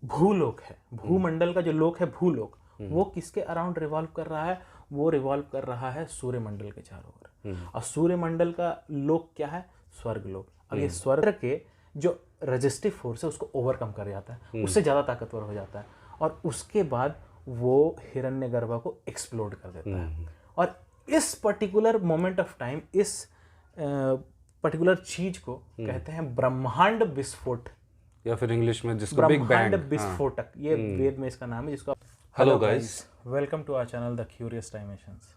भूलोक है, भूमंडल का जो लोक है भूलोक, वो किसके अराउंड रिवॉल्व कर रहा है? वो रिवॉल्व कर रहा है सूर्यमंडल के चारों ओर। और सूर्यमंडल का लोक क्या है? स्वर्ग लोक। अब ये स्वर्ग के जो रजिस्टिव फोर्स है उसको ओवरकम कर जाता है, उससे ज़्यादा ताकतवर हो जाता है, और उसके बाद वो हिरण्यगर्भा को एक्सप्लोड कर देता है। और इस पर्टिकुलर मोमेंट ऑफ टाइम, इस पर्टिकुलर चीज को कहते हैं ब्रह्मांड विस्फोट, या फिर इंग्लिश में जिसको बिग ब्रह्मांड बैंग। विस्फोटक, ये वेद में इसका नाम है, जिसको hello guys, welcome to our channel the curious dimensions.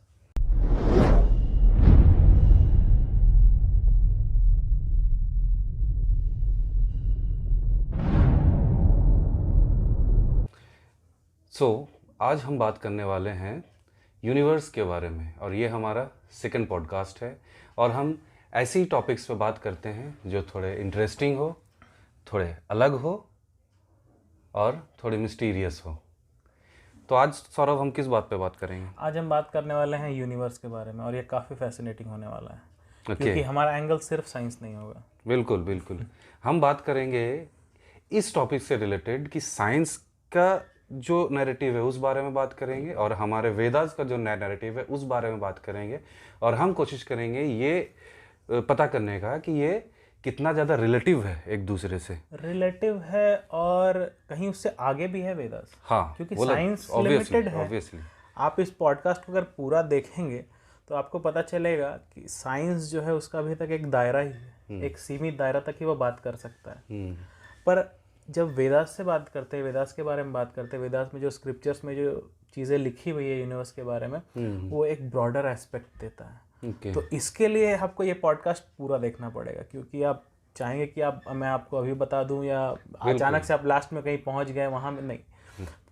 आज हम बात करने वाले हैं यूनिवर्स के बारे में, और ये हमारा सेकंड पॉडकास्ट है। और हम ऐसे ही टॉपिक्स पे बात करते हैं जो थोड़े इंटरेस्टिंग हो, थोड़े अलग हो और थोड़े मिस्टीरियस हो। तो आज सौरभ हम किस बात पे बात करेंगे? आज हम बात करने वाले हैं यूनिवर्स के बारे में, और ये काफ़ी फैसिनेटिंग होने वाला है। Okay. क्योंकि हमारा एंगल सिर्फ साइंस नहीं होगा। बिल्कुल बिल्कुल। हम बात करेंगे इस टॉपिक से रिलेटेड कि साइंस का जो नैरेटिव है उस बारे में बात करेंगे, और हमारे वेदास का जो नैरेटिव है उस बारे में बात करेंगे। और हम कोशिश करेंगे ये पता करने का कि ये कितना ज़्यादा रिलेटिव है एक दूसरे से। रिलेटिव है और कहीं उससे आगे भी है वेदास। हाँ, क्योंकि साइंस लिमिटेड है। ऑब्वियसली आप इस पॉडकास्ट को अगर पूरा देखेंगे तो आपको पता चलेगा कि साइंस जो है उसका अभी तक एक दायरा ही है, एक सीमित दायरा तक ही वो बात कर सकता है। पर जब वेदास से बात करते हैं, वेदास के बारे में बात करते हैं, वेदास में जो स्क्रिप्चर्स में जो चीज़ें लिखी हुई है यूनिवर्स के बारे में, वो एक ब्रॉडर एस्पेक्ट देता है। तो इसके लिए आपको ये पॉडकास्ट पूरा देखना पड़ेगा, क्योंकि आप चाहेंगे कि मैं आपको अभी बता दूं या अचानक से आप लास्ट में कहीं पहुंच गए वहां में, नहीं,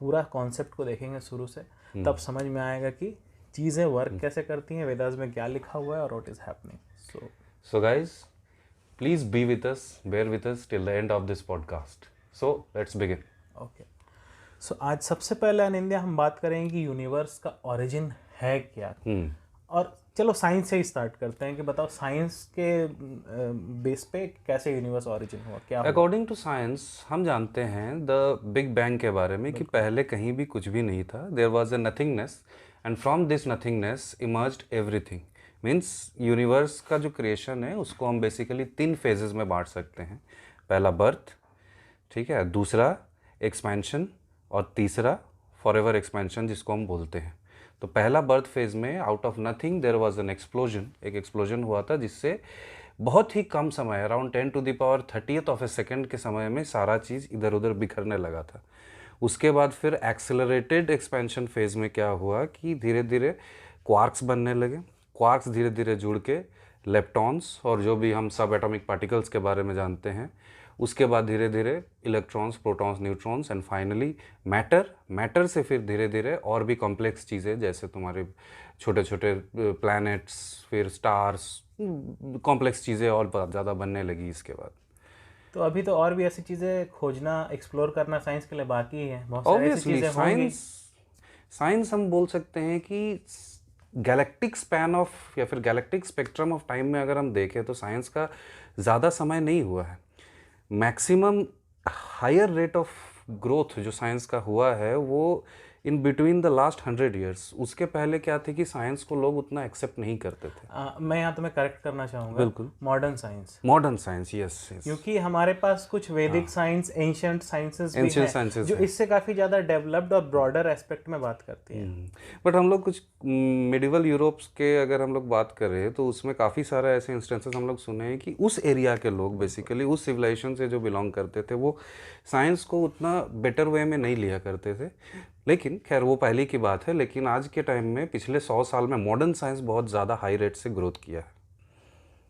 पूरा कॉन्सेप्ट को देखेंगे शुरू से, तब समझ में आएगा कि चीज़ें वर्क कैसे करती हैं, वेदास में क्या लिखा हुआ है और what is happening. So guys, please be with us, bear with us till the end of this podcast. So let's begin. Okay, so आज सबसे पहले अनिंद्या हम बात करेंगे कि यूनिवर्स का ओरिजिन है क्या। और चलो साइंस से ही स्टार्ट करते हैं कि बताओ साइंस के बेस पे कैसे यूनिवर्स ओरिजिन हुआ, क्या हुआ? अकॉर्डिंग टू साइंस हम जानते हैं द बिग बैंग के बारे में कि पहले कहीं भी कुछ भी नहीं था। There was a nothingness and from this nothingness emerged everything. Means universe का जो क्रिएशन है उसको हम बेसिकली 3 फेजेस में बांट सकते हैं। पहला बर्थ, ठीक है, दूसरा एक्सपेंशन, और तीसरा फॉरएवर एक्सपेंशन जिसको हम बोलते हैं। तो पहला बर्थ फेज में out of nothing there was an explosion, एक एक्सप्लोजन हुआ था जिससे बहुत ही कम समय, around 10⁻30th of A second के समय में सारा चीज़ इधर उधर बिखरने लगा था। उसके बाद फिर एक्सेलरेटेड एक्सपेंशन फेज में क्या हुआ कि धीरे धीरे क्वार्क्स बनने लगे। क्वार्क्स धीरे धीरे जुड़ के लेप्टॉन्स और जो भी हम सब एटॉमिक पार्टिकल्स के बारे में जानते हैं, उसके बाद धीरे धीरे electrons, protons, neutrons, and finally matter. Matter से फिर धीरे धीरे और भी कॉम्प्लेक्स चीज़ें जैसे तुम्हारे छोटे छोटे प्लैनेट्स, फिर स्टार्स, कॉम्प्लेक्स चीज़ें और ज़्यादा बनने लगी इसके बाद। तो अभी तो और भी ऐसी चीज़ें खोजना, एक्सप्लोर करना साइंस के लिए बाकी है। बहुत सारी ऐसी चीज़ें होंगी। साइंस हम बोल सकते हैं कि गैलेक्टिक स्पैन ऑफ या फिर गैलेक्टिक स्पेक्ट्रम ऑफ टाइम में अगर हम देखें तो साइंस का ज़्यादा समय नहीं हुआ है। Maximum higher rate of growth जो साइंस का हुआ है वो in between the last 100 years. उसके पहले क्या थे कि साइंस को लोग उतना एक्सेप्ट नहीं करते थे। मैं यहाँ तुम्हें करेक्ट करना चाहूँगा। बिल्कुल, modern science. Modern science, yes. क्योंकि हमारे पास कुछ वैदिक साइंस, एंशिएंट साइंसेस भी हैं जो इससे काफ़ी ज़्यादा डेवलप्ड और ब्रॉडर एस्पेक्ट में बात करती हैं। बट हम लोग कुछ मिडिवल यूरोप्स के अगर हम लोग बात करें तो उसमें काफ़ी सारे ऐसे इंस्टेंसेस हम लोग सुने हैं कि उस एरिया के लोग बेसिकली उस सिविलाइजेशन से जो बिलोंग करते थे वो साइंस को उतना बेटर वे में नहीं लिया करते थे। लेकिन खैर वो पहले की बात है। लेकिन आज के टाइम में पिछले 100 साल में मॉडर्न साइंस बहुत ज़्यादा हाई रेट से ग्रोथ किया है।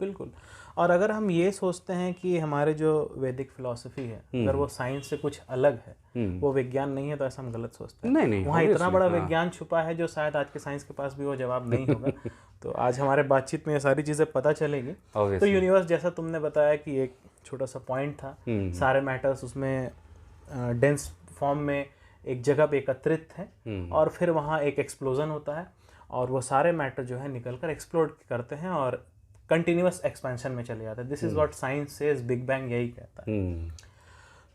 बिल्कुल। और अगर हम ये सोचते हैं कि हमारे जो वैदिक फिलॉसफी है अगर वो साइंस से कुछ अलग है, वो विज्ञान नहीं है, तो ऐसा हम गलत सोचते हैं। नहीं, वहाँ इतना बड़ा विज्ञान छुपा है जो शायद आज के साइंस के पास भी वो जवाब नहीं होगा। तो आज हमारे बातचीत में ये सारी चीज़ें पता चलेगी। तो यूनिवर्स जैसा तुमने बताया कि एक छोटा सा पॉइंट था, सारे मैटर्स उसमें डेंस फॉर्म में एक जगह पे एकत्रित थे, और फिर वहाँ एक एक्सप्लोजन होता है और वो सारे मैटर जो है निकल कर एक्सप्लोड करते हैं और कंटिन्यूअस एक्सपेंशन में चले जाते हैं। This is what science says, big bang यही कहता है।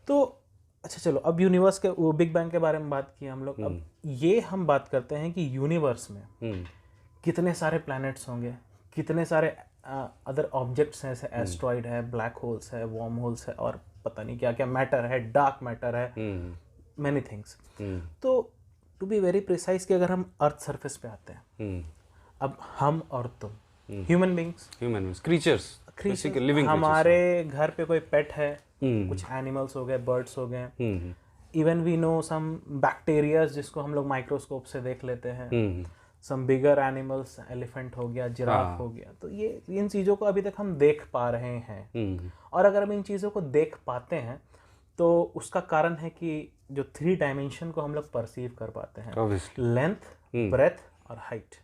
तो अच्छा चलो, अब यूनिवर्स के वो बिग बैंग के बारे में बात की हम लोग, अब ये हम बात करते हैं कि यूनिवर्स में कितने सारे प्लैनेट्स होंगे, कितने सारे अदर ऑब्जेक्ट्स हैं, जैसे एस्ट्रॉइड है, ब्लैक होल्स है, वार्म होल्स है, और पता नहीं क्या क्या मैटर है, डार्क मैटर है, मैनी थिंग्स। तो टू बी वेरी प्रिसाइज कि अगर हम अर्थ सरफेस पे आते हैं, अब हम और तुम ह्यूमन बींग्स, क्रीचर्स, लिविंग हमारे घर पे कोई पेट है, कुछ एनिमल्स हो गए, बर्ड्स हो गए, even we know some bacterias जिसको हम लोग माइक्रोस्कोप से देख लेते हैं, सम बिगर एनिमल्स, एलिफेंट हो गया, जिराफ हो गया। तो ये इन चीज़ों को अभी तक हम देख पा रहे हैं, और अगर हम इन चीज़ों को देख पाते हैं तो उसका कारण है कि जो 3 डायमेंशन को हम लोग परसीव कर पाते हैं, लेंथ, ब्रेथ और हाइट,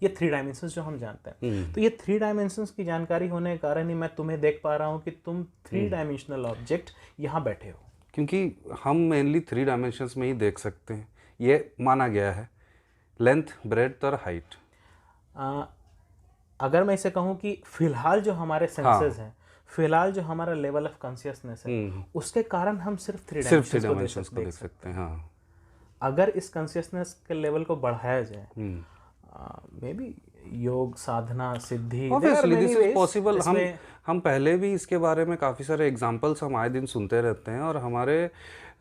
ये 3 डायमेंशंस जो हम जानते हैं। तो ये 3 डायमेंशंस की जानकारी होने के कारण ही मैं तुम्हें देख पा रहा हूँ कि तुम 3 डायमेंशनल ऑब्जेक्ट यहाँ बैठे हो, क्योंकि हम मेनली 3 डायमेंशंस में ही देख सकते हैं, ये माना गया है, लेंथ, ब्रेथ और हाइट। अगर मैं इसे कहूँ कि फिलहाल जो हमारे सेंसेस हैं, फिलहाल जो हमारा लेवल ऑफ कॉन्शियसनेस है, उसके कारण हम सिर्फ 3 डायमेंशंस को देख सकते हैं। हाँ, अगर इस कॉन्शियसनेस के लेवल को बढ़ाया जाए, मे बी योग, साधना, सिद्धि, ऑब्वियसली दिस इज पॉसिबल। हम पहले भी इसके बारे में काफ़ी सारे एग्जांपल्स हम आए दिन सुनते रहते हैं, और हमारे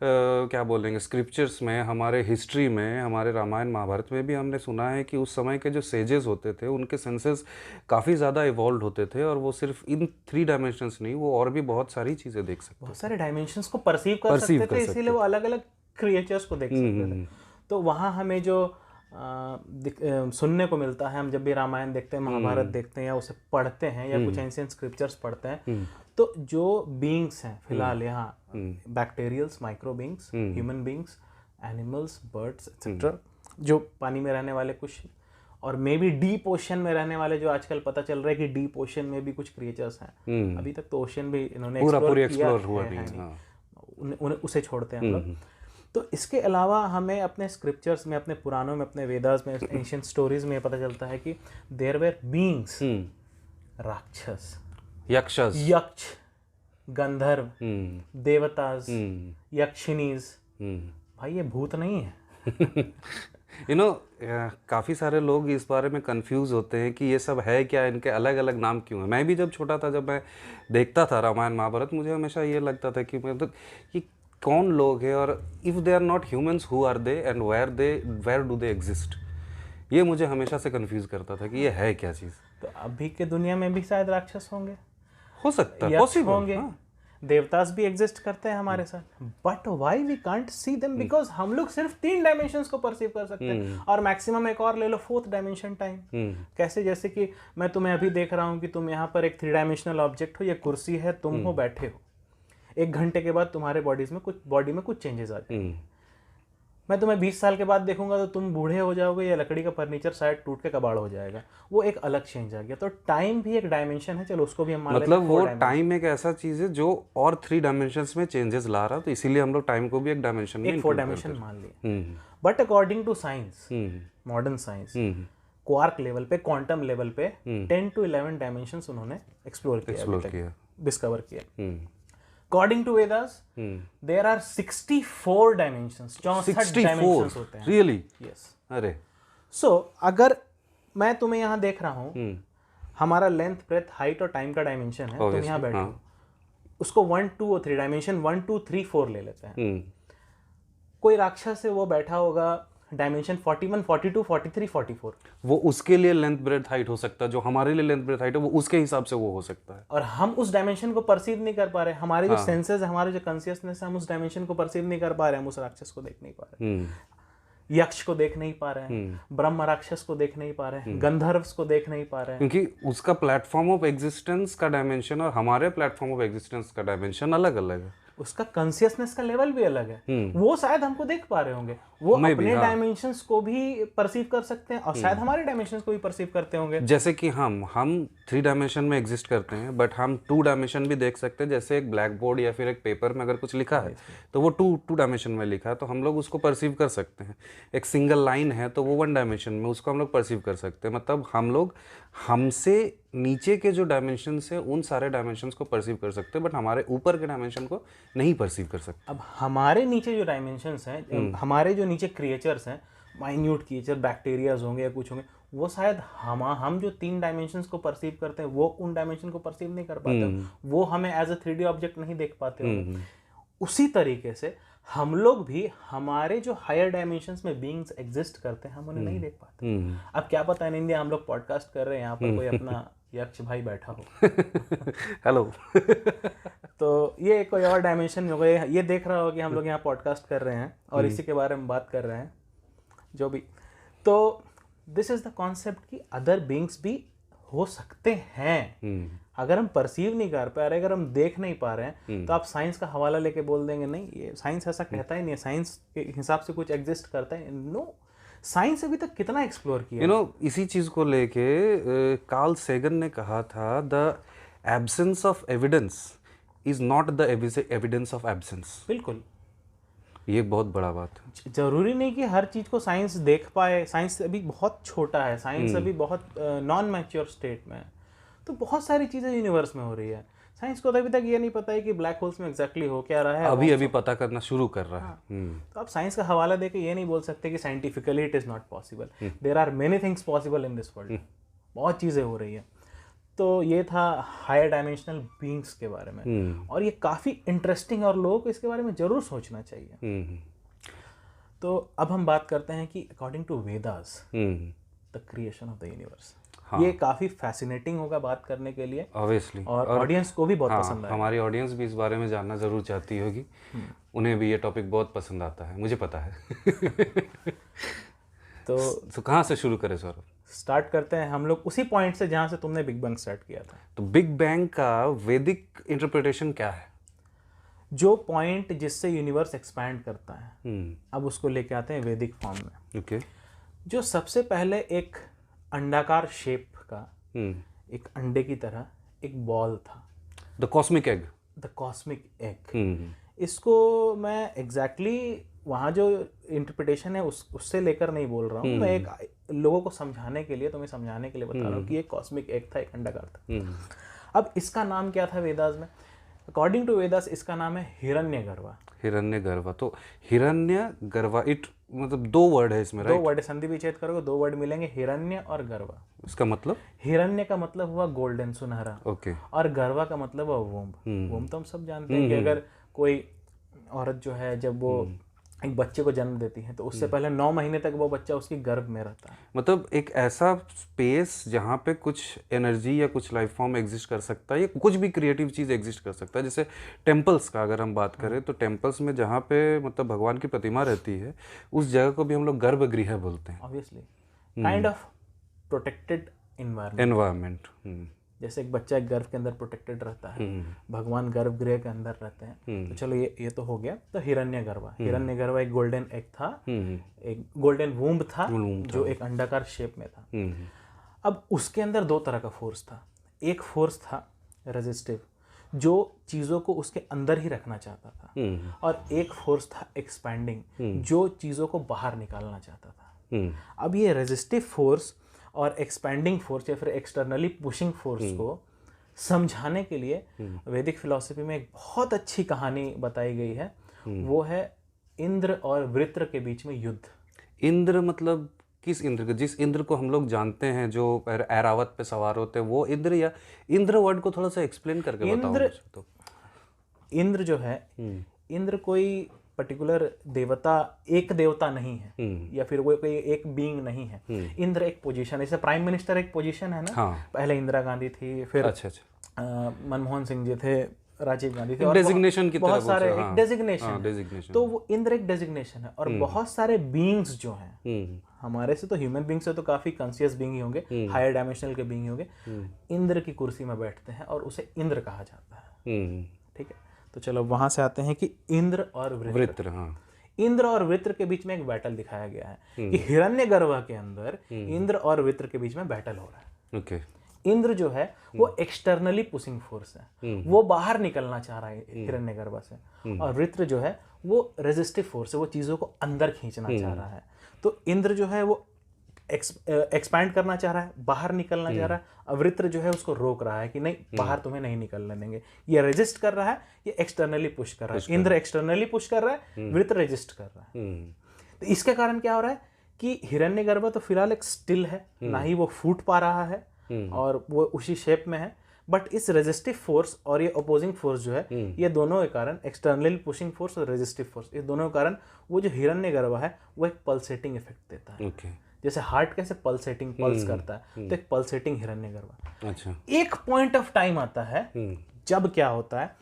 क्या बोलेंगे स्क्रिप्चर्स में, हमारे हिस्ट्री में, हमारे रामायण महाभारत में भी हमने सुना है कि उस समय के जो सेजेस होते थे उनके सेंसेस काफ़ी ज़्यादा इवॉल्व होते थे, और वो सिर्फ इन 3 डायमेंशंस नहीं, वो और भी बहुत सारी चीज़ें देख सकते, बहुत सारे डायमेंशंस को परसीव कर सकते थे, इसीलिए वो अलग अलग क्रिएचर्स को देख सकते थे। तो वहाँ हमें जो सुनने को मिलता है, हम जब भी रामायण देखते हैं, महाभारत देखते हैं, या उसे पढ़ते हैं, या कुछ एंशिएंट स्क्रिप्चर्स पढ़ते हैं, तो जो बीइंग्स हैं फिलहाल यहाँ, bacterials, micro beings, human beings, animals, birds etcetera, जो पानी में रहने वाले कुछ, और मे बी डीप ओशन में रहने वाले, जो आजकल पता चल रहा है कि डीप ओशन में भी कुछ क्रिएचर्स हैं। अभी तक तो ओशन भी इन्होंने एक्सप्लोर हुआ नहीं, उसे छोड़ते हैं हम लोग। तो इसके अलावा हमें अपने स्क्रिप्चर्स में, अपने पुराणों में, अपने वेदास में, एंशिएंट स्टोरीज में पता चलता है कि देयर वेर बीइंग्स, राक्षस, यक्ष, गंधर्व, देवताज, यक्षिनीज। भाई ये भूत नहीं है। काफ़ी सारे लोग इस बारे में कंफ्यूज होते हैं कि ये सब है क्या, इनके अलग अलग नाम क्यों हैं। मैं भी जब छोटा था, जब मैं देखता था रामायण महाभारत, मुझे हमेशा ये लगता था कि मतलब ये कौन लोग हैं, और if they are not humans, who are they and where do they exist. ये मुझे हमेशा से कंफ्यूज करता था कि ये है क्या चीज़। तो अभी के दुनिया में भी शायद राक्षस होंगे, हो सकता है, पॉसिबल होंगे, देवतास भी एग्जिस्ट करते हैं हमारे साथ, but why we can't see them, because हम लोग सिर्फ 3 डायमेंशंस को परसीव कर सकते हैं, और मैक्सिमम एक और ले लो 4th डायमेंशन टाइम। कैसे? जैसे कि मैं तुम्हें अभी देख रहा हूँ कि तुम यहाँ पर एक 3 डायमेंशनल ऑब्जेक्ट हो, ये कुर्सी है, तुम हो, बैठे हो, 1 घंटे के बाद तुम्हारे बॉडी में कुछ चेंजेस आ जाएंगे। मैं तुम्हें 20 साल के बाद देखूंगा तो तुम बूढ़े हो जाओगे, या लकड़ी का फर्नीचर शायद टूट के कबाड़ हो जाएगा, वो एक अलग चेंज आ गया। तो टाइम भी एक डायमेंशन है, चलो उसको भी हम मान लेते हैं। मतलब वो टाइम एक ऐसा चीज है जो और 3 डायमेंशंस में चेंजेस ला रहा, तो इसीलिए हम लोग टाइम को भी एक डायमेंशन में, एक 4 डायमेंशन मान लिए। But according to science, modern science, quark level पे, क्वांटम लेवल पे 10 to 11 डायमेंशंस उन्होंने एक्सप्लोर किया, डिस्कवर किया। According to Vedas, there are 64 dimensions, 64 dimensions होते हैं। Really? Yes. अरे So, अगर मैं तुम्हें यहाँ देख रहा हूँ, हमारा लेंथ, ब्रेथ, हाइट और टाइम का डायमेंशन है, तुम यहाँ बैठे हो, उसको 1, 2 और 3 डायमेंशन 1, 2, 3, 4 ले लेते हैं। कोई राक्षस है, वो बैठा होगा डायमेंशन 41, 42, 43, 44, वो उसके लिए लेंथ, ब्रेथ, हाइट हो सकता है, जो हमारे लिए लेंथ, ब्रेथ, हाइट है, वो उसके हिसाब से वो हो सकता है, और हम उस डायमेंशन को परसीव नहीं कर पा रहे। हमारे जो सेंसेस है, हमारे जो कॉन्शियसनेस है, हम उस डायमेंशन को परसीव नहीं कर पा रहे, हम उस राक्षस को देख नहीं पा रहे, यक्ष को देख नहीं पा रहे हैं, ब्रह्म राक्षस को देख नहीं पा रहे हैं, गंधर्व्स को देख नहीं पा रहे हैं, क्योंकि उसका प्लेटफॉर्म ऑफ एग्जिस्टेंस का डायमेंशन और हमारे प्लेटफॉर्म ऑफ एग्जिस्टेंस का डायमेंशन अलग अलग है। उसका कॉन्शियसनेस का लेवल भी अलग है। वो शायद हमको देख पा रहे होंगे, वो अपने डायमेंशंस को भी परसीव कर सकते हैं, और शायद हमारे डायमेंशंस को भी परसीव करते होंगे। जैसे कि हम 3 डायमेंशन में एग्जिस्ट करते हैं, बट हम 2 डायमेंशन भी देख सकते हैं। जैसे एक ब्लैक बोर्ड या फिर एक पेपर में अगर कुछ लिखा है तो वो 2 डायमेंशन में लिखा है, तो हम लोग उसको परसीव कर सकते हैं। एक सिंगल लाइन है तो वो 1 डायमेंशन में, उसको हम लोग परसीव कर सकते हैं। मतलब हम लोग हमसे नीचे के जो डायमेंशंस है उन सारे डायमेंशंस को परसीव कर सकते हैं, बट हमारे ऊपर के डायमेंशन को नहीं परसीव कर सकते। अब हमारे नीचे जो डायमेंशंस हैं, हमारे जो नीचे क्रिएचर्स हैं, माइन्यूट क्रिएचर, बैक्टीरियाज होंगे या कुछ होंगे, वो शायद हम जो 3 डायमेंशंस को परसीव करते हैं वो उन डायमेंशन को परसीव नहीं कर पाते, वो हमें एज अ 3D ऑब्जेक्ट नहीं देख पाते होंगे। उसी तरीके से हम लोग भी हमारे जो हायर डायमेंशंस में बीइंग्स एग्जिस्ट करते हैं हम उन्हें नहीं देख पाते। अब क्या पता इन इंडिया हम लोग पॉडकास्ट कर रहे हैं, यहाँ पर कोई अपना यक्ष भाई बैठा हो हेलो तो ये कोई और डायमेंशन हो गए, ये देख रहा हो कि हम लोग यहाँ पॉडकास्ट कर रहे हैं और इसी के बारे में बात कर रहे हैं जो भी। तो दिस इज द कॉन्सेप्ट कि अदर बीइंग्स भी हो सकते हैं। अगर हम परसीव नहीं कर पा रहे, अगर हम देख नहीं पा रहे हैं, तो आप साइंस का हवाला लेके बोल देंगे नहीं ये साइंस ऐसा कहता ही नहीं है, साइंस के हिसाब से कुछ एग्जिस्ट करता है। नो, साइंस अभी तक कितना एक्सप्लोर किया। इसी चीज को लेके कार्ल सेगन ने कहा था, the absence of evidence is not the evidence of absence. बिल्कुल, ये बहुत बड़ा बात है। जरूरी नहीं कि हर चीज को साइंस देख पाए, साइंस अभी बहुत छोटा है, साइंस अभी बहुत नॉन मैच्योर स्टेट में है, तो बहुत सारी चीजें यूनिवर्स में हो रही है। साइंस को अभी तक ये नहीं पता है कि ब्लैक होल्स में एग्जैक्टली हो क्या रहा है, अभी पता करना शुरू कर रहा है। तो आप साइंस का हवाला देके ये नहीं बोल सकते कि scientifically it is not possible. There are many things possible in this world, बहुत चीजें हो रही है। तो ये था हायर डायमेंशनल बीइंग्स के बारे में, और ये काफी इंटरेस्टिंग और लोगों को इसके बारे में जरूर सोचना चाहिए। तो अब हम बात करते हैं कि according to Vedas the creation of the universe. ये काफी फैसिनेटिंग होगा बात करने के लिए, ऑब्वियसली, और ऑडियंस को भी बहुत पसंद आएगा। हमारी ऑडियंस भी इस बारे में जानना जरूर चाहती होगी, उन्हें भी ये टॉपिक बहुत पसंद आता है, मुझे पता है। तो कहाँ से शुरू करें सौरभ? स्टार्ट करते हैं हम लोग उसी पॉइंट से जहाँ से तुमने बिग बैंग स्टार्ट किया था। तो बिग बैंग का वैदिक इंटरप्रिटेशन क्या है? जो पॉइंट जिससे यूनिवर्स एक्सपैंड करता है, अब उसको लेके आते हैं वैदिक फॉर्म में। ओके। जो सबसे पहले एक अंडाकार शेप का, एक अंडे की तरह एक बॉल था, the cosmic egg. The cosmic egg. इसको मैं एग्जैक्टली वहाँ जो इंटरप्रिटेशन है उससे लेकर नहीं बोल रहा हूँ, मैं एक लोगों को समझाने के लिए, तुम्हें समझाने के लिए बता रहा हूँ कि एक कॉस्मिक एग था, एक अंडाकार था। अब इसका नाम क्या था वेदास में? अकॉर्डिंग टू वेदास इसका नाम है हिरण्यगर्वा। हिरण्यगर्वा, तो हिरण्यगर्वा, इट मतलब 2 वर्ड है इसमें, राइट? 2 वर्ड, संधि विच्छेद करोगे 2 वर्ड मिलेंगे, हिरण्य और गर्वा। इसका मतलब? हिरण्य का मतलब हुआ गोल्डन, सुनहरा। ओके। और गर्वा का मतलब हुआ वोम्ब। वोम्ब तो हम सब जानते हैं कि अगर कोई औरत जो है जब वो एक बच्चे को जन्म देती है तो उससे पहले 9 महीने तक वो बच्चा उसकी गर्भ में रहता है। मतलब एक ऐसा स्पेस जहाँ पे कुछ एनर्जी या कुछ लाइफ फॉर्म एग्जिस्ट कर सकता है, या कुछ भी क्रिएटिव चीज़ एग्जिस्ट कर सकता है। जैसे टेम्पल्स का अगर हम बात करें, तो टेम्पल्स में जहाँ पे मतलब भगवान की प्रतिमा रहती है, उस जगह को भी हम लोग गर्भगृह बोलते हैं। Obviously, kind of protected environment. जैसे एक बच्चा एक गर्भ के अंदर प्रोटेक्टेड रहता है, भगवान गर्भगृह के अंदर रहते हैं। तो चलो ये तो हो गया। तो हिरण्यगर्वा, हिरण्यगर्वा एक गोल्डन एग था, एक गोल्डन वूम्ब था जो एक अंडाकार शेप में था। अब उसके अंदर 2 तरह का फोर्स था। एक फोर्स था रेजिस्टिव, जो चीज़ों को उसके अंदर ही रखना चाहता था, और एक फोर्स था एक्सपैंडिंग, जो चीज़ों को बाहर निकालना चाहता था। अब ये रेजिस्टिव फोर्स और एक्सपैंडिंग फोर्स या फिर एक्सटर्नली पुशिंग फोर्स को समझाने के लिए वैदिक फिलॉसफी में एक बहुत अच्छी कहानी बताई गई है। वो है इंद्र और वृत्र के बीच में युद्ध। इंद्र मतलब किस इंद्र? जिस इंद्र को हम लोग जानते हैं जो ऐरावत पे सवार होते हैं, वो इंद्र, या इंद्र वर्ड को थोड़ा सा एक्सप्लेन करके बताओ मुझे तो। इंद्र जो है, इंद्र कोई पर्टिकुलर देवता, एक देवता नहीं है, या फिर वो कोई एक बीइंग नहीं है। इंद्र एक पोजीशन, जैसे प्राइम मिनिस्टर एक पोजीशन है ना। हाँ। पहले इंदिरा गांधी थी, फिर मनमोहन सिंह जी थे, राजीव गांधी थे, और डेजिग्नेशन की बहुत सारे एक डेजिग्नेशन। डेजिग्नेशन। तो वो इंद्र एक डेजिग्नेशन है, और बहुत सारे बीइंग्स जो हैं, हमारे से तो ह्यूमन बीइंग से तो काफी कॉन्शियस बीइंग ही होंगे, हायर डायमेंशनल के बीइंग ही होंगे, इंद्र की कुर्सी में बैठते हैं और उसे इंद्र कहा जाता है। ठीक है, तो चलो वहां से आते हैं कि इंद्र और वृत्र। हाँ। इंद्र और वृत्र के बीच में एक बैटल दिखाया गया है कि हिरण्यगर्वा के अंदर इंद्र और वृत्र के बीच में बैटल हो रहा है। ओके। इंद्र जो है वो एक्सटर्नली पुशिंग फोर्स है, वो बाहर निकलना चाह रहा है हिरण्यगर्वा से, और वृत्र जो है वो रेजिस्टिव फोर्स है, वो चीजों को अंदर खींचना चाह रहा है। तो इंद्र जो है वो एक्सपैंड करना चाह रहा है, बाहर निकलना चाह रहा है, अवृत्र जो है उसको रोक रहा है कि नहीं बाहर तुम्हें नहीं निकलने देंगे। ये रेजिस्ट कर रहा है, ये एक्सटर्नली पुश कर रहा है। इंद्र एक्सटर्नली पुश कर रहा है, वृत्र रेजिस्ट कर रहा है। तो इसके कारण क्या हो रहा है कि हिरण्यगर्भ तो फिलहाल एक स्टिल है, ना ही वो फूट पा रहा है और वो उसी शेप में है, बट इस रेजिस्टिव फोर्स और ये अपोजिंग फोर्स जो है ये दोनों के कारण, एक्सटर्नली पुशिंग फोर्स और रेजिस्टिव फोर्स, ये दोनों के कारण वो जो हिरण्यगर्भ है वो एक पल्सेटिंग इफेक्ट देता है। जैसे हार्ट कैसे पल्सेटिंग पल्स करता है, तो एक पल्सेटिंग हिरण्यगर्भ। अच्छा। एक पॉइंट ऑफ टाइम आता है जब क्या होता है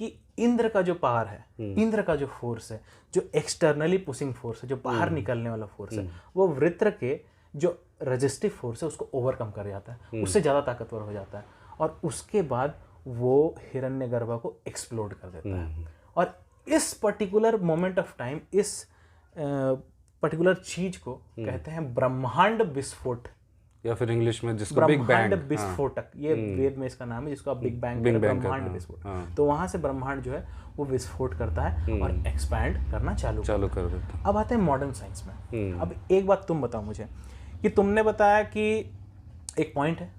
कि इंद्र का जो पावर है, इंद्र का जो फोर्स है, जो एक्सटर्नली पुशिंग फोर्स है, जो बाहर निकलने वाला फोर्स है, वो वृत्र के जो रेजिस्टिव फोर्स है उसको ओवरकम कर जाता है, उससे ज़्यादा ताकतवर हो जाता है और उसके बाद वो हिरण्यगर्भ को एक्सप्लोड कर देता है। और इस पर्टिकुलर मोमेंट ऑफ टाइम, इस पर्टिकुलर चीज को कहते हैं ब्रह्मांड विस्फोट, या फिर इंग्लिश में जिसको बिग ब्रह्मांड बैंग, विस्फोटक, ये वेद में इसका नाम है, जिसको आप बिग बैंग ब्रह्मांड विस्फोट। तो वहां से ब्रह्मांड जो है वो विस्फोट करता है और एक्सपैंड करना चालू कर देता है। अब आते हैं मॉडर्न साइंस में। अब एक बात तुम बताओ मुझे कि तुमने बताया कि एक पॉइंट है,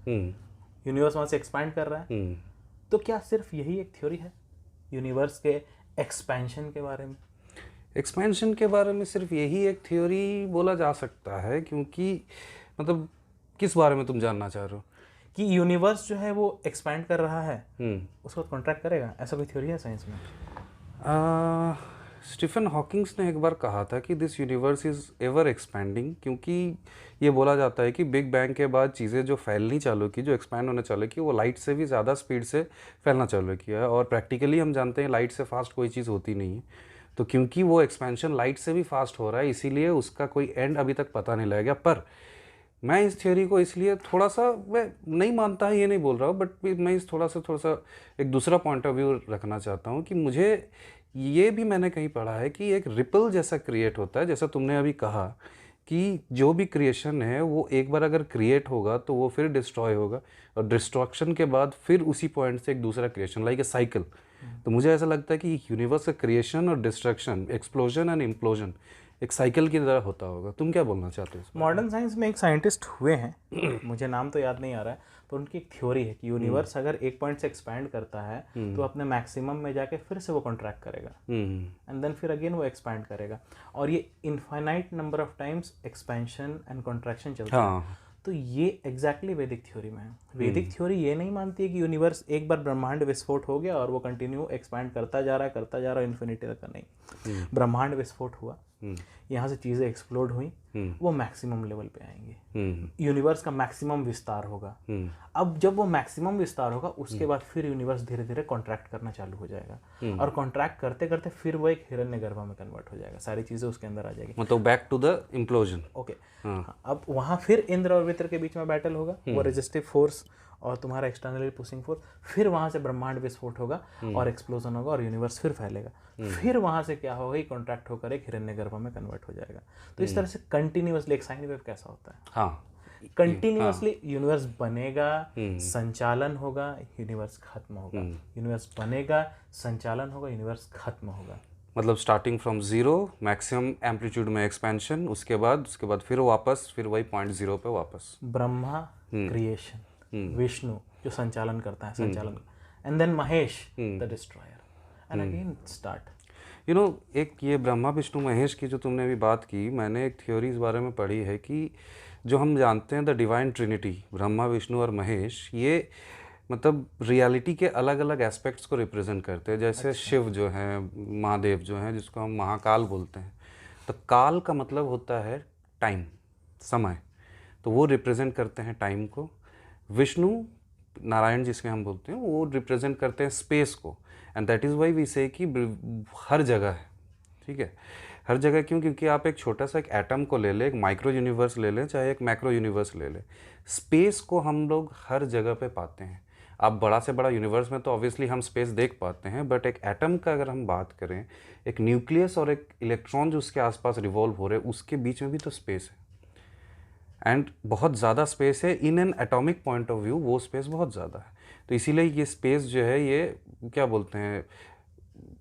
यूनिवर्स वहां से एक्सपैंड कर रहा है, तो क्या सिर्फ यही एक थ्योरी है यूनिवर्स के एक्सपेंशन के बारे में? एक्सपेंशन के बारे में सिर्फ यही एक थ्योरी बोला जा सकता है, क्योंकि मतलब किस बारे में तुम जानना चाह रहे हो? कि यूनिवर्स जो है वो एक्सपैंड कर रहा है, उसको कॉन्ट्रैक्ट करेगा, ऐसा कोई थ्योरी है साइंस में? स्टीफन हॉकिंग्स ने एक बार कहा था कि this universe is ever expanding, क्योंकि ये बोला जाता है कि बिग बैंग के बाद चीज़ें जो फैलनी चालू की, जो एक्सपैंड होने चालू की, वो लाइट से भी ज़्यादा स्पीड से फैलना चालू किया है। और प्रैक्टिकली हम जानते हैं लाइट से फास्ट कोई चीज़ होती नहीं है, तो क्योंकि वो एक्सपेंशन लाइट से भी फास्ट हो रहा है, इसीलिए उसका कोई एंड अभी तक पता नहीं लग गया। पर मैं इस थ्योरी को इसलिए थोड़ा सा, मैं नहीं मानता ये नहीं बोल रहा हूँ, बट मैं इस थोड़ा सा एक दूसरा पॉइंट ऑफ व्यू रखना चाहता हूँ कि मुझे ये भी मैंने कहीं पढ़ा है कि एक रिपल जैसा क्रिएट होता है, जैसा तुमने अभी कहा कि जो भी क्रिएशन है वो एक बार अगर क्रिएट होगा तो वो फिर डिस्ट्रॉय होगा, और डिस्ट्रक्शन के बाद फिर उसी पॉइंट से एक दूसरा क्रिएशन, लाइक ए साइकिल। तो मुझे ऐसा लगता है कि यूनिवर्स का क्रिएशन और डिस्ट्रक्शन, एक्सप्लोजन एंड इम्प्लोजन एक साइकिल की तरह होता होगा। तुम क्या बोलना चाहते हो? मॉडर्न साइंस में एक साइंटिस्ट हुए हैं, मुझे नाम तो याद नहीं आ रहा है, पर उनकी एक थ्योरी है कि यूनिवर्स अगर एक पॉइंट से एक्सपैंड करता है तो अपने मैक्सिमम में जाके फिर से वो कॉन्ट्रैक्ट करेगा एंड देन फिर अगेन वो एक्सपैंड करेगा, और ये infinite number of times expansion and contraction चलता है। तो ये एग्जैक्टली वैदिक थ्योरी में है। वैदिक थ्योरी ये नहीं मानती है कि यूनिवर्स एक बार ब्रह्मांड विस्फोट हो गया और वो कंटिन्यू एक्सपैंड करता जा रहा है इन्फिनिटी तक का, नहीं। ब्रह्मांड विस्फोट हुआ, यहाँ से चीज़ें एक्सप्लोड हुई, वो मैक्सिमम लेवल पे आएंगी, यूनिवर्स का मैक्सिमम विस्तार होगा। अब जब वो मैक्सिमम विस्तार होगा उसके बाद फिर यूनिवर्स धीरे धीरे कॉन्ट्रैक्ट करना चालू हो जाएगा, और कॉन्ट्रैक्ट करते करते फिर वो एक हिरण्यगर्भ में कन्वर्ट हो जाएगा, सारी चीज़ें उसके अंदर आ जाएगी, मतलब back to the implosion. Okay. अब वहाँ फिर इंद्र और वृत्र के बीच में बैटल होगा, वो रेजिस्टिव फोर्स और तुम्हारा एक्सटर्नली पुशिंग फोर्स, फिर वहाँ से ब्रह्मांड विस्फोट होगा और एक्सप्लोजन होगा और यूनिवर्स फिर फैलेगा, फिर वहाँ से क्या होगा, कॉन्ट्रैक्ट होकर एक हिरण्यगर्भ में कन्वर्ट हो जाएगा। तो इस तरह से कंटिन्यूअसली एक साइन वेव कैसा होता है, हाँ, कंटिन्यूअसली यूनिवर्स बनेगा, संचालन होगा, यूनिवर्स खत्म होगा, यूनिवर्स बनेगा, संचालन होगा, यूनिवर्स खत्म होगा। मतलब starting from zero, maximum amplitude में एक्सपेंशन, उसके बाद फिर वापस फिर वही पॉइंट जीरो पे वापस। ब्रह्मा क्रिएशन, विष्णु जो संचालन करता है, संचालन, and then Mahesh the destroyer, and again start. You know, एक ये ब्रह्मा विष्णु महेश की जो तुमने अभी बात की, मैंने एक थ्योरी इस बारे में पढ़ी है कि जो हम जानते हैं the divine Trinity, Brahma Vishnu और महेश, ये मतलब रियलिटी के अलग अलग एस्पेक्ट्स को रिप्रेजेंट करते हैं। जैसे शिव जो है, महादेव जो है, जिसको हम महाकाल बोलते हैं, तो काल का मतलब होता है टाइम, समय, तो वो रिप्रेजेंट करते हैं टाइम को। विष्णु, नारायण जिसके हम बोलते हैं, वो रिप्रेजेंट करते हैं स्पेस को, and that is why we say कि हर जगह है, ठीक है, हर जगह। क्यों? क्योंकि आप एक छोटा सा एक एटम को ले लें, एक माइक्रो यूनिवर्स ले लें, चाहे एक मैक्रो यूनिवर्स ले लें, स्पेस को हम लोग हर जगह पे पाते हैं। आप बड़ा से बड़ा यूनिवर्स में तो ऑब्वियसली हम स्पेस देख पाते हैं, बट एक एटम का अगर हम बात करें, एक न्यूक्लियस और एक इलेक्ट्रॉन जो उसके आसपास रिवॉल्व हो रहे हैं, उसके बीच में भी तो स्पेस है, एंड बहुत ज़्यादा स्पेस है। In an atomic point of view वो स्पेस बहुत ज़्यादा है, तो इसीलिए ये स्पेस जो है, ये क्या बोलते हैं,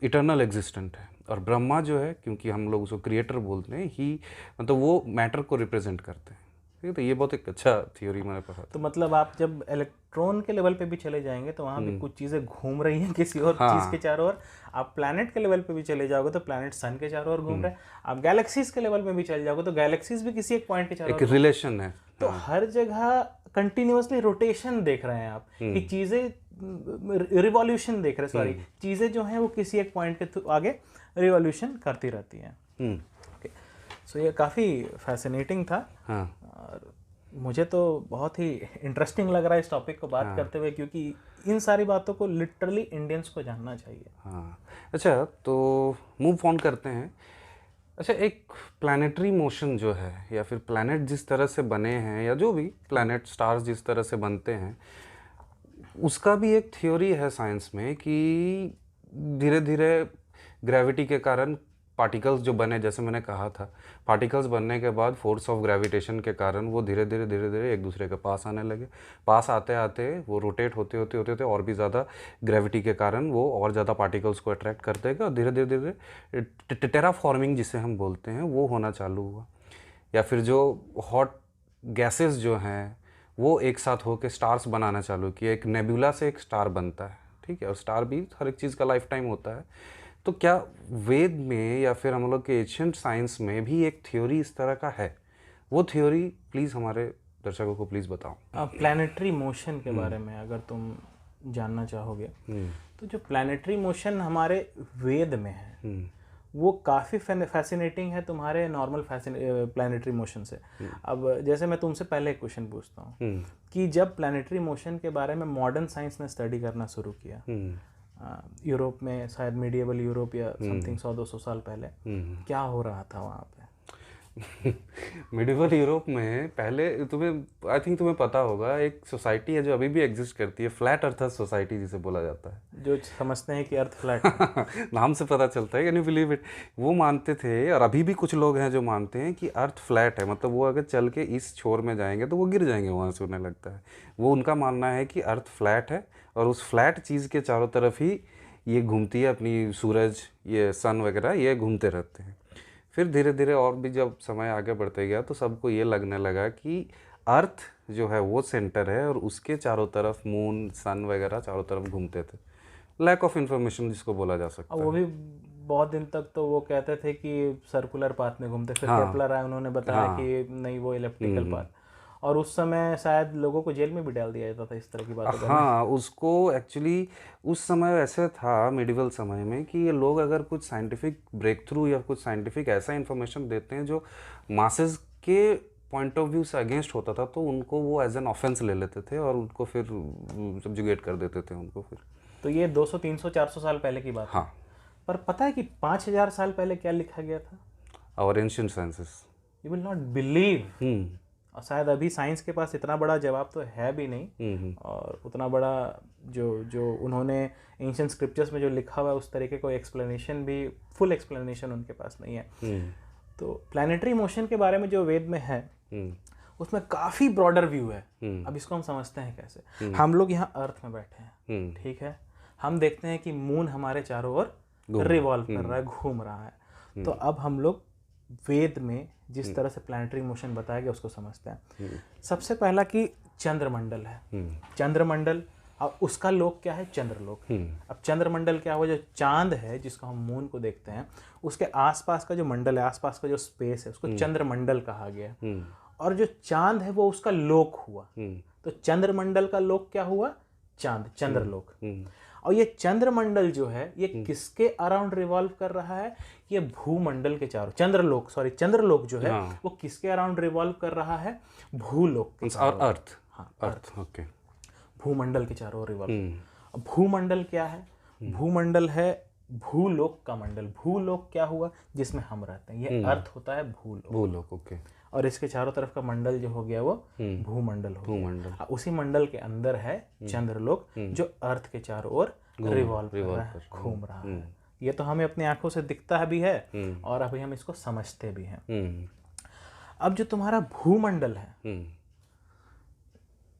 इटर्नल एग्जिस्टेंट है। और ब्रह्मा जो है, क्योंकि हम लोग उसको क्रिएटर बोलते हैं, ही मतलब वो मैटर को रिप्रेजेंट करते हैं। तो ये बहुत एक अच्छा थ्योरी मैंने पढ़ा था। तो मतलब आप जब इलेक्ट्रॉन के लेवल पे भी चले जाएंगे तो वहाँ भी कुछ चीज़ें घूम रही हैं किसी और चीज़ के चारों ओर। आप प्लैनेट के लेवल पे भी चले जाओगे तो प्लैनेट सन के चारों ओर घूम रहे हैं। आप गैलेक्सीज के लेवल पे भी चले जाओगे तो गैलेक्सीज भी किसी एक पॉइंट के चारों एक रिलेशन है। तो हर जगह कंटिन्यूअसली रोटेशन देख रहे हैं आप कि चीज़ें रिवॉल्यूशन देख रहे हैं, सॉरी, चीज़ें जो हैं वो किसी एक पॉइंट के आगे रिवॉल्यूशन करती रहती हैं। सो ये काफ़ी फैसिनेटिंग था। और मुझे तो बहुत ही इंटरेस्टिंग लग रहा है इस टॉपिक को बात करते हुए, क्योंकि इन सारी बातों को लिटरली इंडियंस को जानना चाहिए। हाँ, अच्छा, तो मूव ऑन करते हैं। अच्छा, एक प्लानिटरी मोशन जो है, या फिर प्लैनेट जिस तरह से बने हैं, या जो भी प्लैनेट स्टार्स जिस तरह से बनते हैं, उसका भी एक थ्योरी है साइंस में कि धीरे धीरे ग्रेविटी के कारण पार्टिकल्स जो बने, जैसे मैंने कहा था, पार्टिकल्स बनने के बाद फोर्स ऑफ ग्रेविटेशन के कारण वो धीरे धीरे एक दूसरे के पास आने लगे। पास आते आते वो रोटेट होते और भी ज़्यादा ग्रेविटी के कारण वो और ज़्यादा पार्टिकल्स को अट्रैक्ट कर देगा और धीरे धीरे टेराफॉर्मिंग जिसे हम बोलते हैं वो होना चालू हुआ। या फिर जो हॉट गैसेस जो हैं वो एक साथ होकर स्टार्स बनाना चालू किया। एक नेबुला से एक स्टार बनता है, ठीक है, और स्टार भी हर एक चीज़ का लाइफ टाइम होता है। तो क्या वेद में या फिर हम लोग के एशियंट साइंस में भी एक थ्योरी इस तरह का है? वो थ्योरी प्लीज़ हमारे दर्शकों को प्लीज़ बताओ। प्लैनेटरी मोशन के बारे में अगर तुम जानना चाहोगे तो जो प्लैनेटरी मोशन हमारे वेद में है वो काफ़ी फैसिनेटिंग है तुम्हारे नॉर्मल प्लैनेटरी मोशन से। अब जैसे मैं तुमसे पहले एक क्वेश्चन पूछता हूँ कि जब प्लैनेटरी मोशन के बारे में मॉडर्न साइंस ने स्टडी करना शुरू किया यूरोप में, शायद मिडिएवल यूरोप या समथिंग 100-200 साल पहले, क्या हो रहा था वहाँ पे? मिडिवल यूरोप में पहले आई थिंक तुम्हें पता होगा, एक सोसाइटी है जो अभी भी एग्जिस्ट करती है, फ्लैट अर्थर सोसाइटी जिसे बोला जाता है, जो समझते हैं कि अर्थ फ्लैट है। नाम से पता चलता है, कैन यू बिलीव इट। वो मानते थे और अभी भी कुछ लोग हैं जो मानते हैं कि अर्थ फ्लैट है, मतलब वो अगर चल के इस छोर में जाएंगे तो वो गिर जाएंगे वहाँ से, उन्हें लगता है। वो उनका मानना है कि अर्थ फ्लैट है और उस फ्लैट चीज़ के चारों तरफ ही ये घूमती है, अपनी सूरज, ये सन वगैरह ये घूमते रहते हैं। फिर धीरे धीरे और भी जब समय आगे बढ़ते गया तो सबको ये लगने लगा कि अर्थ जो है वो सेंटर है और उसके चारों तरफ मून, सन वगैरह चारों तरफ घूमते थे। लैक ऑफ इंफॉर्मेशन जिसको बोला जा सकता है। वो भी बहुत दिन तक तो वो कहते थे कि सर्कुलर पाथ में घूमते, फिर केपलर आए, उन्होंने बताया कि नहीं, वो इलेप्टिकल पाथ। और उस समय शायद लोगों को जेल में भी डाल दिया जाता था इस तरह की बातों करने। हाँ, उसको एक्चुअली उस समय ऐसे था मिडिवल समय में कि ये लोग अगर कुछ साइंटिफिक ब्रेक थ्रू या कुछ साइंटिफिक ऐसा इन्फॉर्मेशन देते हैं जो मासेस के पॉइंट ऑफ व्यू से अगेंस्ट होता था, तो उनको वो एज एन ऑफेंस ले लेते थे और उनको फिर सब्जुगेट कर देते थे उनको फिर। तो ये 200, 300, 400 साल पहले की बात है। हाँ, पर पता है कि 5000 साल पहले क्या लिखा गया था? Our ancient sciences. You will not believe. और शायद अभी साइंस के पास इतना बड़ा जवाब तो है भी नहीं, और उतना बड़ा जो उन्होंने एंशिएंट स्क्रिप्चर्स में जो लिखा हुआ है उस तरीके को एक्सप्लेनेशन भी, फुल एक्सप्लेनेशन उनके पास नहीं है। तो प्लैनेटरी मोशन के बारे में जो वेद में है उसमें काफ़ी ब्रॉडर व्यू है। अब इसको हम समझते हैं कैसे। हम लोग यहाँ अर्थ में बैठे हैं, ठीक है, हम देखते हैं कि मून हमारे चारों ओर रिवॉल्व कर रहा है, घूम रहा है। तो अब हम लोग वेद में जिस तरह से प्लैनेटरी मोशन बताया गया उसको समझते हैं। सबसे पहला कि चंद्रमंडल है, चंद्रमंडल, अब उसका लोक क्या है? चंद्रलोक। अब चंद्रमंडल क्या हुआ? जो चांद है जिसको हम मून को देखते हैं उसके आसपास का जो मंडल है, आसपास का जो स्पेस है, उसको चंद्रमंडल कहा गया। और जो चांद है वो उसका लोक हुआ। तो चंद्रमंडल का लोक क्या हुआ? चांद, चंद्रलोक। और ये चंद्रमंडल जो है ये किसके अराउंड रिवॉल्व कर रहा है? ये भूमंडल के चारों, चंद्रलोक जो है वो किसके अराउंड रिवॉल्व कर रहा है? भूलोक के चारों। अर्थ। हाँ, अर्थ, ओके। भूमंडल के चारों ओर रिवॉल्व। अब भूमंडल क्या है? भूमंडल है भूलोक का मंडल। भूलोक क्या हुआ? जिसमें हम रहते हैं, ये अर्थ होता है भूलोक, ओके। और इसके चारों तरफ का मंडल जो हो गया वो भूमंडल हो गया। उसी मंडल के अंदर है चंद्रलोक जो अर्थ के चारों ओर रिवॉल्व कर रहा है, घूम रहा है। ये तो हमें अपनी आंखों से दिखता भी है और अभी हम इसको समझते भी हैं। अब जो तुम्हारा भूमंडल है,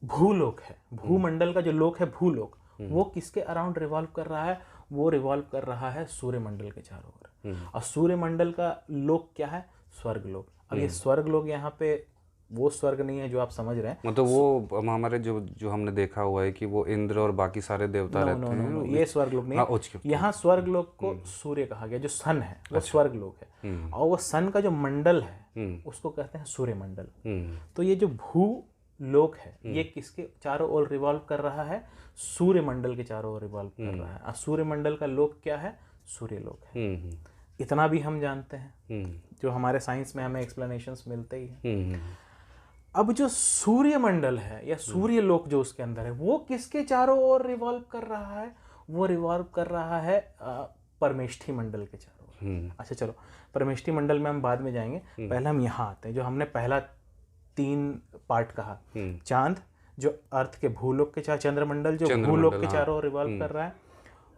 भूलोक है, भूमंडल का जो लोक है भूलोक, वो किसके अराउंड रिवॉल्व कर रहा है? वो रिवॉल्व कर रहा है सूर्यमंडल के चारों ओर। और सूर्यमंडल का लोक क्या है? स्वर्गलोक। अब ये स्वर्गलोक यहाँ पे वो स्वर्ग नहीं है जो आप समझ रहे हैं। मतलब वो हमारे जो जो हमने देखा हुआ है कि वो इंद्र और बाकी सारे देवता रहते नो हैं। नो, ये स्वर्ग लोक नहीं हाँ, है। यहाँ स्वर्ग लोक को सूर्य कहा गया, जो सन है वो स्वर्ग लोक है, और वो सन का जो मंडल है उसको कहते हैं सूर्य मंडल। तो ये जो भू लोक है ये किसके चारों ओर रिवॉल्व कर रहा है? सूर्य मंडल के चारों ओर रिवॉल्व कर रहा है। और सूर्य मंडल का लोक क्या है? सूर्य लोक है। इतना भी हम जानते हैं, जो हमारे साइंस में हमें एक्सप्लेनेशंस मिलते ही हैं। अब जो सूर्य मंडल है या सूर्य लोक जो उसके अंदर है, वो किसके चारों ओर रिवॉल्व कर रहा है? वो रिवॉल्व कर रहा है परमेष्ठी मंडल के चारों ओर। अच्छा चलो, परमेष्ठी मंडल में हम बाद में जाएंगे, पहले हम यहाँ आते हैं। जो हमने पहला 3 पार्ट कहा, चांद जो अर्थ के भूलोक के चंद्रमंडल जो भूलोक के चारों ओर रिवॉल्व कर रहा है,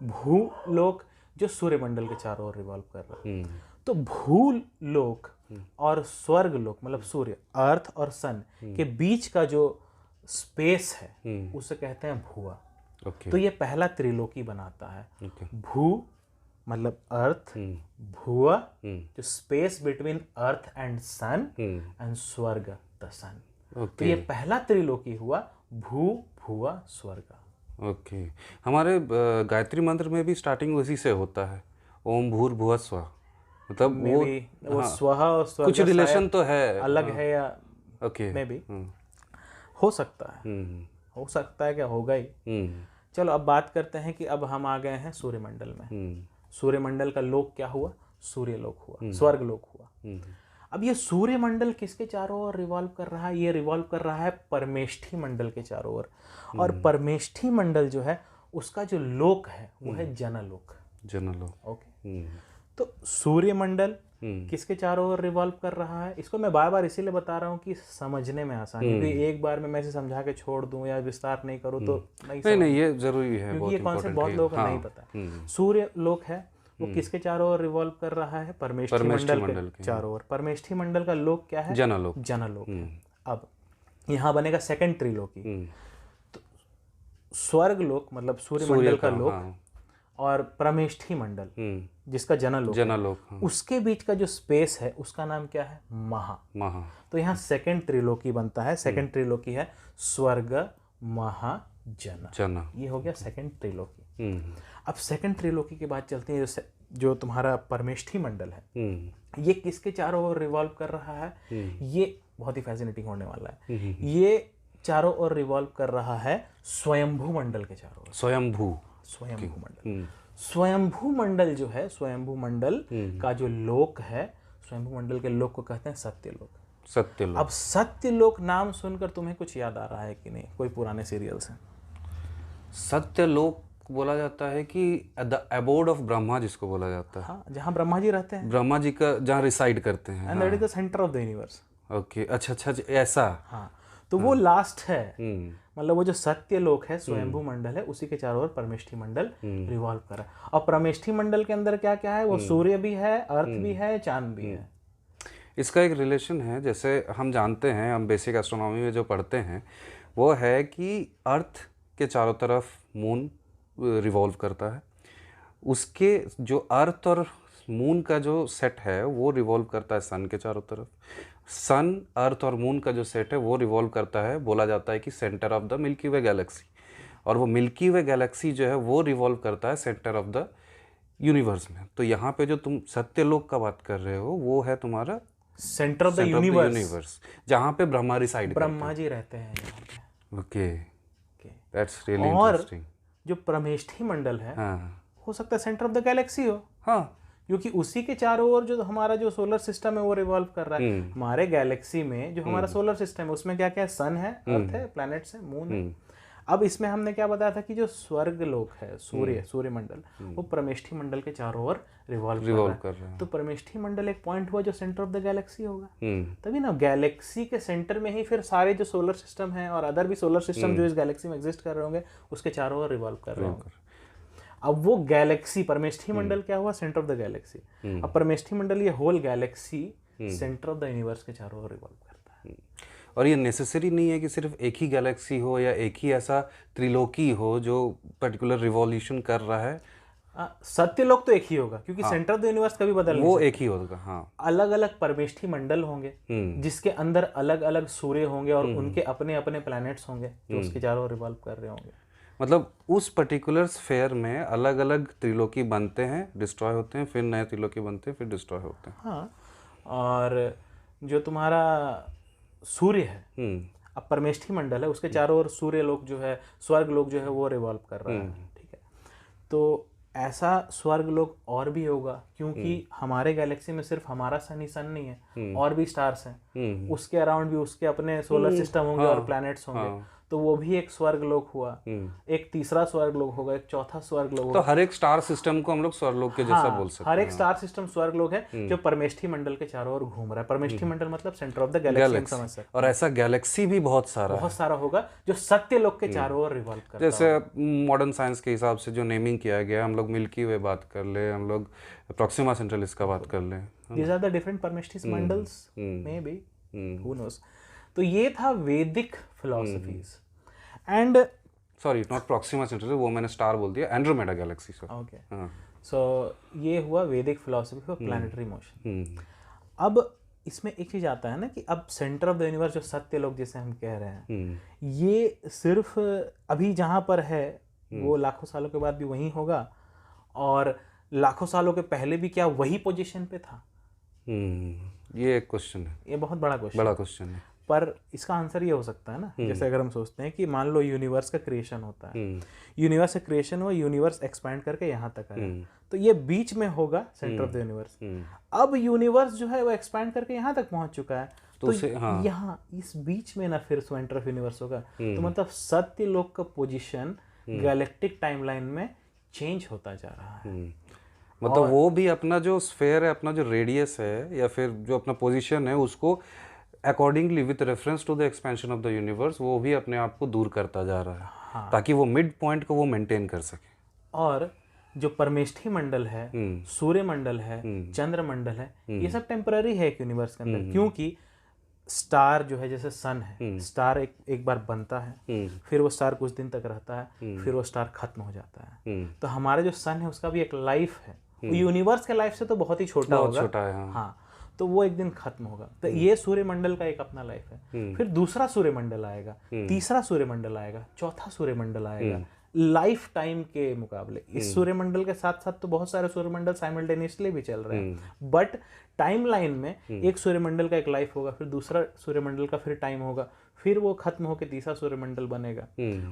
भूलोक जो सूर्य मंडल के चारों ओर रिवॉल्व कर रहा है। तो भूलोक और स्वर्ग लोक मतलब सूर्य, अर्थ और सन के बीच का जो स्पेस है उसे कहते हैं भुआ। तो ये पहला त्रिलोकी बनाता है। भू मतलब अर्थ, भुआ जो space between earth and sun, and Swarga the sun. तो ये पहला त्रिलोकी हुआ, भू भुआ स्वर्ग। ओके। हमारे गायत्री मंत्र में भी स्टार्टिंग उसी से होता है, ओम भूर भुवः स्वः। मतलब वो स्वहा और स्वर्ग कुछ रिलेशन तो है, अलग है या ओके मे भी हो सकता है, हो सकता है क्या होगा ही। चलो अब बात करते हैं कि अब हम आ गए हैं सूर्यमंडल में। सूर्यमंडल का लोक क्या हुआ? सूर्य लोक हुआ, स्वर्ग लोक हुआ। अब ये सूर्यमंडल किसके चारों ओर रिवॉल्व कर रहा है? ये रिवॉल्व कर रहा है परमेष्ठी मंडल के चारों ओर। और परमेष्ठी मंडल जो है उसका जो लोक है वो है जनलोक। जनलोक, ओके। तो सूर्यमंडल किसके चारों ओर रिवॉल्व कर रहा है? इसको मैं बार बार इसीलिए बता रहा हूँ कि समझने में आसान है, क्योंकि एक बार में मैं इसे समझा के छोड़ दूं या विस्तार नहीं करूँ तो नहीं ये जरूरी है, क्योंकि ये कॉन्सेप्ट बहुत लोगों को नहीं पता है। सूर्य लोक है वो किसके चारों ओर रिवॉल्व कर रहा है? परमेष्ठी मंडल के चारों ओर। परमेष्ठी मंडल का लोक क्या है? जनलोक। जनलोक। अब यहाँ बनेगा सेकंड त्रिलोकी। तो स्वर्ग लोक मतलब सूर्यमंडल का लोक और परमेष्ठी मंडल जिसका जनलोक, उसके बीच का जो स्पेस है उसका नाम क्या है? महा। तो यहाँ सेकंड त्रिलोकी बनता है। सेकंड त्रिलोकी है स्वर्ग महा जन। ये हो गया सेकंड त्रिलोकी। अब सेकंड त्रिलोकी के बाद चलते हैं जो तुम्हारा परमेष्ठी मंडल है, ये किसके चारों ओर रिवॉल्व कर रहा है? ये बहुत ही फैसिनेटिंग होने वाला है। ये चारों ओर रिवॉल्व कर रहा है स्वयंभू मंडल के चारों ओर। स्वयंभू मंडल। स्वयंभू मंडल जो है, स्वयंभू मंडल का जो लोक है, स्वयंभू मंडल के लोक को कहते हैं सत्यलोक। अब सत्यलोक नाम सुनकर तुम्हें कुछ याद आ रहा है कि नहीं? कोई पुराने सीरियल से? सत्यलोक बोला जाता है कि द अबोर्ड ऑफ ब्रह्मा जिसको बोला जाता है। हाँ, जहाँ ब्रह्मा जी रहते हैं, ब्रह्मा जी का जहाँ रिसाइड करते हैं, and that is the centre of the universe. Okay, अच्छा ऐसा। हाँ, तो वो लास्ट है। मतलब वो जो सत्यलोक है, स्वयंभू मंडल है, उसी के चारों ओर परमेष्ठी मंडल रिवॉल्व कर रहा है। और परमेष्ठी मंडल के अंदर क्या क्या है? वो सूर्य भी है, अर्थ भी है, चांद भी है। इसका एक रिलेशन है, जैसे हम जानते हैं, हम बेसिक एस्ट्रोनॉमी में जो पढ़ते हैं वो है कि अर्थ के चारों तरफ मून रिवॉल्व करता है, उसके जो अर्थ और मून का जो सेट है वो रिवॉल्व करता है सन के चारों तरफ। सन, अर्थ और मून का जो सेट है वो रिवॉल्व करता है, बोला जाता है कि centre of the milky way Galaxy. और वो मिल्की वे गैलेक्सी जो है वो रिवॉल्व करता है सेंटर ऑफ द यूनिवर्स में। तो यहाँ पे जो तुम सत्यलोक का बात कर रहे हो वो है तुम्हारा सेंटर ऑफ द यूनिवर्स, जहाँ पे ब्रह्मा रिसाइड ब्रह्मा जी रहते हैं यहाँ पे। Okay, that's really interesting. जो परमेष्ठी मंडल है हो सकता है सेंटर ऑफ द गैलेक्सी हो। हाँ, क्योंकि उसी के चारों ओर जो हमारा जो सोलर सिस्टम है वो रिवॉल्व कर रहा है। हमारे गैलेक्सी में जो हमारा सोलर सिस्टम है उसमें क्या क्या है? सन है, अर्थ है, प्लैनेट्स है, मून है। अब इसमें हमने क्या बताया था कि जो स्वर्ग लोक है, सूर्य मंडल, वो परमेष्ठी मंडल के चारों ओर रिवॉल्व कर रहा है। तो परमेष्ठी मंडल एक पॉइंट हुआ जो सेंटर ऑफ द गैलेक्सी होगा। तभी ना गैलेक्सी के सेंटर में ही फिर सारे जो सोलर सिस्टम है और अदर भी सोलर सिस्टम जो इस गैलेक्सी में एग्जिस्ट कर रहे होंगे उसके चारों ओर रिवॉल्व कर रहे होंगे। अब वो गैलेक्सी परमेष्ठी मंडल क्या हुआ? Centre of the galaxy. अब परमेष्ठी मंडल ये whole galaxy centre of the universe के चारों ओर रिवॉल्व करता है। और ये नेसेसरी नहीं है कि सिर्फ एक ही गैलेक्सी हो या एक ही ऐसा त्रिलोकी हो जो पर्टिकुलर रिवॉल्यूशन कर रहा है। सत्य लोक तो एक ही होगा, क्योंकि सेंटर ऑफ द यूनिवर्स कभी बदल नहीं वो सकता। एक ही होगा। हाँ, अलग अलग परमेष्ठी मंडल होंगे जिसके अंदर अलग अलग सूर्य होंगे और उनके अपने अपने प्लैनेट्स होंगे जो उसके चारों ओर रिवॉल्व कर रहे होंगे। मतलब उस पर्टिकुलर स्फेयर में अलग अलग त्रिलोकी बनते हैं, डिस्ट्रॉय होते हैं, फिर नए त्रिलोकी बनते हैं, फिर डिस्ट्रॉय होते हैं। हाँ, और जो तुम्हारा सूर्य है, अब परमेष्ठी मंडल है, उसके चारों ओर सूर्य लोक जो है, स्वर्ग लोक जो है वो रिवॉल्व कर रहा है। ठीक है, तो ऐसा स्वर्ग लोक और भी होगा, क्योंकि हमारे गैलेक्सी में सिर्फ हमारा सन ही सन नहीं है, और भी स्टार्स हैं, उसके अराउंड भी उसके अपने सोलर सिस्टम होंगे और प्लैनेट्स होंगे, तो वो भी एक स्वर्ग लोक हुआ। एक तीसरा स्वर्ग लोक होगा, एक चौथा स्वर्ग लोक तो होगा। हर एक स्टार सिस्टम को हम लोग स्वर्गलोक के जैसा बोल सकते हर हैं। एक स्टार सिस्टम स्वर्ग लोक है जो परमेष्ठी मंडल के चारों ओर घूम रहा है। परमेष्ठी मंडल मतलब सेंटर ऑफ द गैलेक्सी, हम समझ सकते और ऐसा गैलेक्सी भी बहुत सारा हैं। बहुत सारा होगा जो सत्य लोक के चारों ओर रिवॉल्व करता है। जैसे मॉडर्न साइंस के हिसाब से जो नेमिंग किया गया, हम लोग मिल्की वे बात कर ले, हम लोग प्रॉक्सिमा सेंट्रलिस का बात कर ले। दीज आर द डिफरेंट परमेष्ठी मंडल्स, मे बी, हु नोस। तो ये था वैदिक philosophies and sorry, not Proxima Centauri, वो मैंने स्टार बोल दिया, एंड्रोमेडा गैलेक्सी। ओके, सो ये हुआ वैदिक फिलॉसफी फॉर प्लैनेटरी मोशन। अब इसमें एक चीज आता है ना कि अब सेंटर ऑफ द यूनिवर्स जो सत्य लोक जिसे हम कह रहे हैं, ये सिर्फ अभी जहां पर है वो लाखों सालों के बाद भी वहीं होगा, और लाखों सालों के पहले भी क्या वही पोजीशन पे था? ये एक क्वेश्चन है, ये बहुत बड़ा क्वेश्चन है। पर इसका आंसर ये हो सकता है ना, जैसे अगर हम सोचते हैं कि मान लो यूनिवर्स का क्रिएशन होता है, यूनिवर्स का क्रिएशन हुआ, यूनिवर्स एक्सपैंड करके यहाँ तक आया, तो ये बीच में होगा सेंटर ऑफ द यूनिवर्स। अब यूनिवर्स जो है वो एक्सपैंड करके यहाँ तक पहुंच चुका है, तो यहाँ इस बीच में ना फिर सेंटर ऑफ यूनिवर्स होगा। तो मतलब सत्य लोक का पोजीशन गैलेक्टिक टाइमलाइन में चेंज होता जा रहा है। मतलब वो भी अपना जो स्फेयर है, अपना जो रेडियस है, या फिर जो अपना पोजीशन है, उसको accordingly with reference to the expansion of the universe वो भी अपने आप को दूर करता जा रहा है। हाँ। ताकि वो मिड पॉइंट को वो मेंटेन कर सके। और जो परमेष्ठी मंडल है, सूर्य मंडल है, चंद्र मंडल है, ये सब टेम्पररी है एक यूनिवर्स के अंदर, क्योंकि स्टार जो है जैसे सन है, स्टार एक बार बनता है, फिर वो स्टार कुछ दिन तक रहता है, फिर वो स्टार खत्म हो जाता है। तो हमारा जो सन है उसका भी एक लाइफ है, यूनिवर्स के लाइफ से तो बहुत ही छोटा होगा। हाँ, तो वो एक दिन खत्म होगा। तो ये सूर्य मंडल का एक अपना लाइफ है। फिर दूसरा सूर्य मंडल आएगा, तीसरा सूर्य मंडल आएगा, चौथा सूर्य मंडल आएगा, लाइफ टाइम के मुकाबले। इस सूर्य मंडल के साथ साथ तो बहुत सारे सूर्य मंडल साइमल्टेनियसली भी चल रहे हैं, बट टाइम लाइन में एक सूर्य मंडल का एक लाइफ होगा, फिर दूसरा सूर्य मंडल का फिर टाइम होगा, फिर वो खत्म होकर तीसरा सूर्य मंडल बनेगा।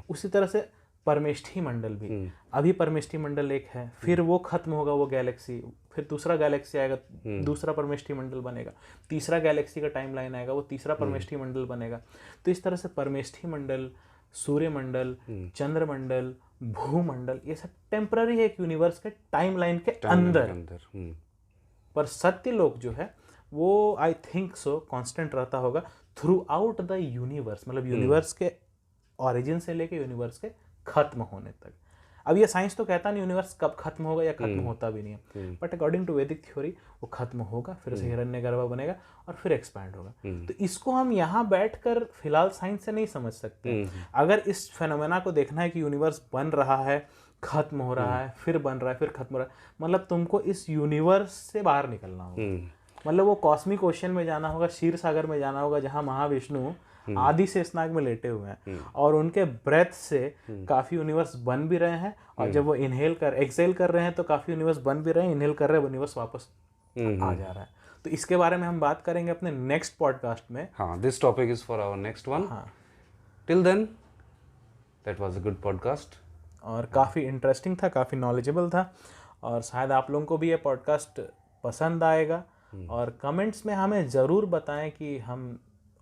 उसी तरह से परमेष्ठी मंडल भी, अभी परमेष्ठी मंडल एक है, फिर वो खत्म होगा वो गैलेक्सी, फिर दूसरा गैलेक्सी आएगा, दूसरा परमेष्ठी मंडल बनेगा, तीसरा गैलेक्सी का टाइम लाइन आएगा, वो तीसरा परमेष्ठी मंडल बनेगा। तो इस तरह से परमेष्ठी मंडल, सूर्य मंडल, चंद्र मंडल, भूमंडल, ये सब टेम्पररी है एक यूनिवर्स के टाइम लाइन के अंदर। पर सत्य लोक जो है वो आई थिंक सो कांस्टेंट रहता होगा थ्रू आउट द यूनिवर्स, मतलब यूनिवर्स के ओरिजिन से लेके यूनिवर्स के खत्म होने तक। अब ये साइंस तो कहता नहीं यूनिवर्स कब खत्म होगा या खत्म होता भी नहीं है, बट अकॉर्डिंग टू वैदिक थ्योरी वो खत्म होगा, फिर से हिरण्यगर्भ बनेगा और फिर एक्सपैंड होगा। तो इसको हम यहाँ बैठकर फिलहाल साइंस से नहीं समझ सकते। अगर इस फेनोमेना को देखना है कि यूनिवर्स बन रहा है, खत्म हो रहा है, फिर बन रहा है, फिर खत्म हो रहा है, मतलब तुमको इस यूनिवर्स से बाहर निकलना होगा, मतलब वो कॉस्मिक ओशन में जाना होगा, क्षीर सागर में जाना होगा, जहाँ महाविष्णु आदि से स्नाग में लेटे हुए हैं, और उनके ब्रेथ से काफी यूनिवर्स बन भी रहे हैं, और जब वो एक्सेल कर रहे हैं तो काफी यूनिवर्स बन भी रहे हैं, इनहेल कर रहे हैं, यूनिवर्स वापस आ जा रहा है। तो इसके बारे में हम बात करेंगे अपने नेक्स्ट पॉडकास्ट में। हाँ, this topic is for our next one. Till then that was a good podcast, और काफ़ी इंटरेस्टिंग था, काफ़ी नॉलेजेबल था, और शायद आप लोगों को भी ये पॉडकास्ट पसंद आएगा। और कमेंट्स में हमें ज़रूर बताएं कि हम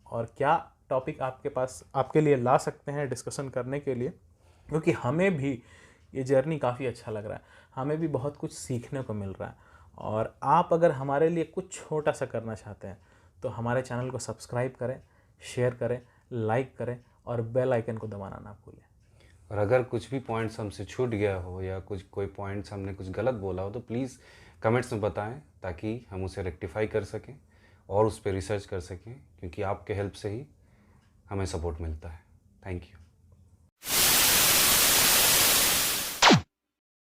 और क्या टॉपिक आपके पास आपके लिए ला सकते हैं डिस्कशन करने के लिए, क्योंकि हमें भी ये जर्नी काफ़ी अच्छा लग रहा है, हमें भी बहुत कुछ सीखने को मिल रहा है। और आप अगर हमारे लिए कुछ छोटा सा करना चाहते हैं तो हमारे चैनल को सब्सक्राइब करें, शेयर करें, लाइक करें, और बेल आइकन को दबाना ना भूलें। और अगर कुछ भी पॉइंट्स हमसे छूट गया हो या कोई पॉइंट्स हमने कुछ गलत बोला हो तो प्लीज़ कमेंट्स में बताएं, ताकि हम उसे रेक्टिफाई कर सकें और उस पर रिसर्च कर सकें, क्योंकि आपके हेल्प से ही हमें सपोर्ट मिलता है। Thank you.